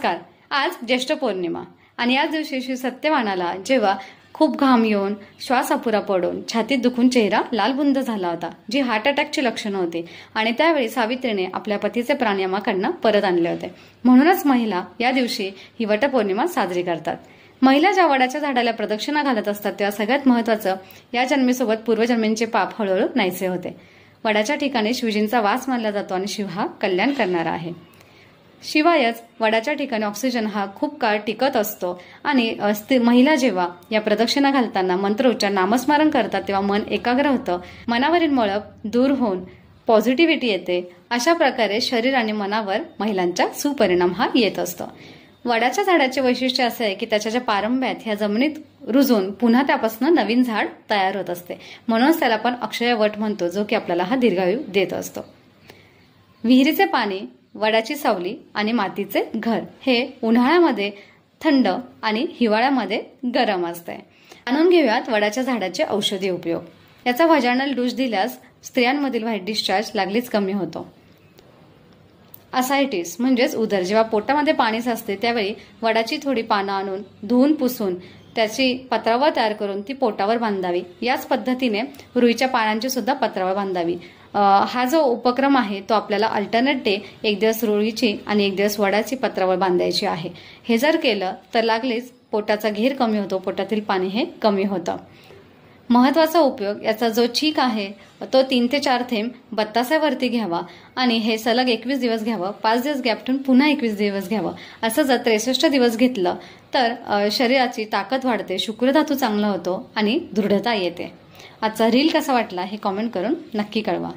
नमस्कार. आज ज्येष्ठ पौर्णिमा आणि याच दिवशी श्री सत्यवानाला जेव्हा खूप घाम येऊन श्वास अपुरा पडून छातीत दुखून चेहरा लालबुंद झाला होता, जी हार्ट अटॅकची लक्षणं होती आणि त्यावेळी सावित्रीने आपल्या पतीचे प्राण यमाकडनं परत आणले होते. म्हणूनच महिला या दिवशी ही वटपौर्णिमा साजरी करतात. महिला ज्या वडाच्या झाडाला प्रदक्षिणा घालत असतात तेव्हा सगळ्यात महत्त्वाचं या जन्मीसोबत पूर्वजन्मींचे पाप हळूहळू नाहीसे होते. वडाच्या ठिकाणी शिवजींचा वास मानला जातो आणि शिव हा कल्याण करणारा आहे. शिवायच वडाच्या ठिकाणी ऑक्सिजन हा खूप काळ टिकत असतो आणि महिला जेव्हा या प्रदक्षिणा घालताना मंत्रोच्चार नामस्मरण करतात तेव्हा मन एकाग्र होतं, मनावरील मळप दूर होऊन पॉझिटिव्हिटी येते. अशा प्रकारे शरीर आणि मनावर महिलांचा सुपरिणाम हा येत असतो. वडाच्या झाडाचे वैशिष्ट्य असे आहे की त्याच्या ज्या पारंब्यात ह्या जमिनीत रुजून पुन्हा त्यापासून नवीन झाड तयार होत असते. म्हणूनच त्याला आपण अक्षय वट म्हणतो, जो की आपल्याला हा दीर्घायू देत असतो. विहिरीचे पाणी, वडाची सावली आणि मातीचे घर हे उन्हाळ्यामध्ये थंड आणि हिवाळ्यामध्ये गरम असते. जाणून घेऊयात वडाच्या झाडाचे औषधी उपयोग. याचा व्हाजायनल डोस दिल्यास स्त्रियांमधील व्हाईट डिस्चार्ज लागलीच कमी होतो. असायटिस म्हणजेच उदर, जेव्हा पोटामध्ये पाणी साचते त्यावेळी वडाची थोडी पानं आणून धुवून पुसून त्याची पत्रावळ तयार करून ती पोटावर बांधावी. याच पद्धतीने रुईच्या पानांची सुद्धा पत्रावळ बांधावी. हा जो उपक्रम आहे तो आपल्याला अल्टरनेट डे एक दिवस रुईची आणि एक दिवस वडाची पत्रावळ बांधायची आहे. हे जर केलं तर लागलीच पोटाचा घेर कमी होतो, पोटातील पाणी हे कमी होतं. महत्वाचा उपयोग, याचा जो चीक आहे तो 3 ते 4 थेंब बत्तास्यावरती घ्यावा आणि हे सलग 21 दिवस घ्यावं. 5 दिवस गॅप ठेवून पुन्हा 21 दिवस घ्यावं. असं जर 63 दिवस घेतलं तर शरीराची ताकद वाढते, शुक्रधातू चांगला होतो आणि दृढता येते. आजचा रील कसा वाटला हे कॉमेंट करून नक्की कळवा.